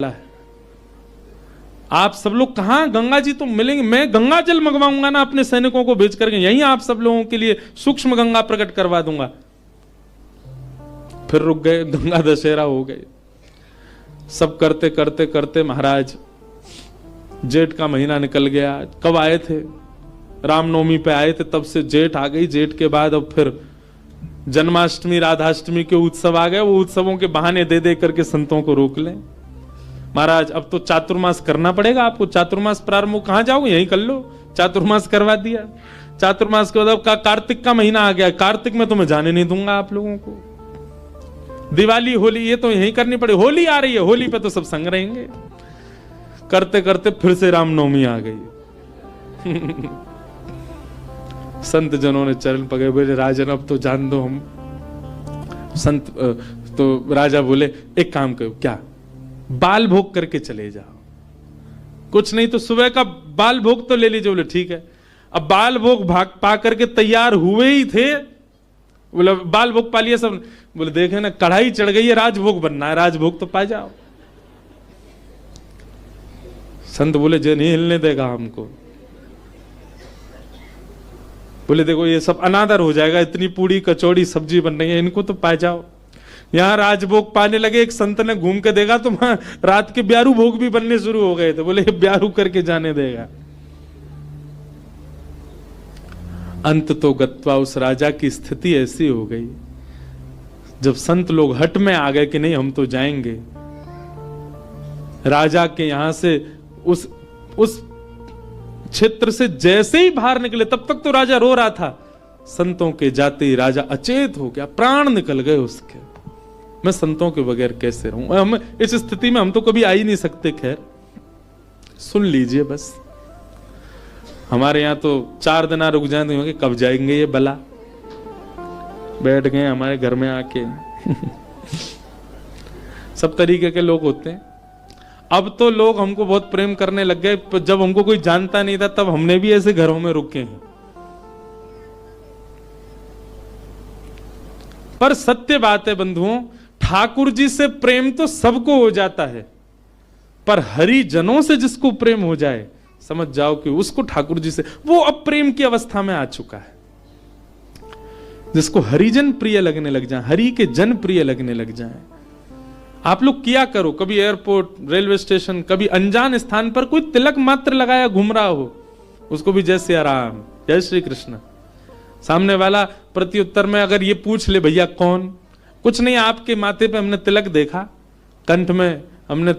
है। आप सब लोग कहां, गंगा जी तो मिलेंगे, मैं गंगा जल मंगवाऊंगा ना अपने सैनिकों को भेज करके, यहीं आप सब लोगों के लिए सूक्ष्म गंगा प्रकट करवा दूंगा। फिर रुक गए, गंगा दशहरा हो गए। सब करते करते करते महाराज जेठ का महीना निकल गया। कब आए थे? रामनवमी पे आए थे, तब से जेठ आ गई। जेठ के बाद अब फिर जन्माष्टमी राधाष्टमी के उत्सव आ गए। वो उत्सवों के बहाने दे दे करके संतों को रोक लें। महाराज अब तो चातुर्मास करना पड़ेगा आपको। चातुर्मास प्रारंभ, कहां जाओगे? यहीं कर लो। चातुर्मास करवा दिया। चातुर्मास के बाद कार्तिक का महीना आ गया। कार्तिक में तो मैं जाने नहीं दूंगा आप लोगों को। दिवाली होली ये तो यहीं करनी पड़ेगी। होली आ रही है, होली पे तो सब संग रहेंगे। करते करते फिर से रामनवमी आ गई। संत जनों ने चरण पकड़े, बोले राजन अब तो जान दो हम। संत तो राजा बोले एक काम करो, क्या बाल भोग करके चले जाओ, कुछ नहीं तो सुबह का बाल भोग तो ले लीजिए। बोले ठीक है। अब बाल भोग भाग पा करके तैयार हुए ही थे। बोले बाल भोग पा लिया सब। बोले देखे ना कढ़ाई चढ़ गई है, राजभोग बनना है, राजभोग तो पा जाओ। संत बोले जे नहीं हिलने देगा हमको। बोले देखो ये सब अनादर हो जाएगा, इतनी पूड़ी कचौड़ी सब्जी बन रही है, इनको तो पा जाओ। यहां राजभोग पाने लगे, एक संत ने घूम के देखा तो वहां रात के ब्यारू भोग भी बनने शुरू हो गए थे। बोले ब्यारू करके जाने देगा। अंत तो गत्वा उस राजा की स्थिति ऐसी हो गई, जब संत लोग हट में आ गए कि नहीं हम तो जाएंगे। राजा के यहां से उस क्षेत्र से जैसे ही बाहर निकले, तब तक तो राजा रो रहा था। संतों के जाते ही राजा अचेत हो गया, प्राण निकल गए उसके। मैं संतों के बगैर कैसे रहूं? हम इस स्थिति में हम तो कभी आ ही नहीं सकते। खैर सुन लीजिए बस। हमारे यहां तो 4 दिन रुक जाए तो कब जाएंगे ये बला। बैठ गए हमारे घर में आके। सब तरीके के लोग होते हैं। अब तो लोग हमको बहुत प्रेम करने लग गए। जब हमको कोई जानता नहीं था तब हमने भी ऐसे घरों में रुके हैं। पर सत्य बात है बंधुओं, ठाकुर जी से प्रेम तो सबको हो जाता है, पर हरिजनों से जिसको प्रेम हो जाए, समझ जाओ कि उसको ठाकुर जी से वो अब प्रेम की अवस्था में आ चुका है। जिसको हरिजन प्रिय लगने लग जाए, हरि के जन प्रिय लगने लग जाए। आप लोग किया करो, कभी एयरपोर्ट, रेलवे स्टेशन, कभी अनजान स्थान पर कोई तिलक मात्र लगाया घूम रहा हो, उसको भी जय सिया राम, जय श्री कृष्ण। सामने वाला प्रत्युत्तर में अगर ये पूछ ले भैया कौन, कुछ नहीं आपके माथे पे हमने तिलक देखा, कंठ में हमने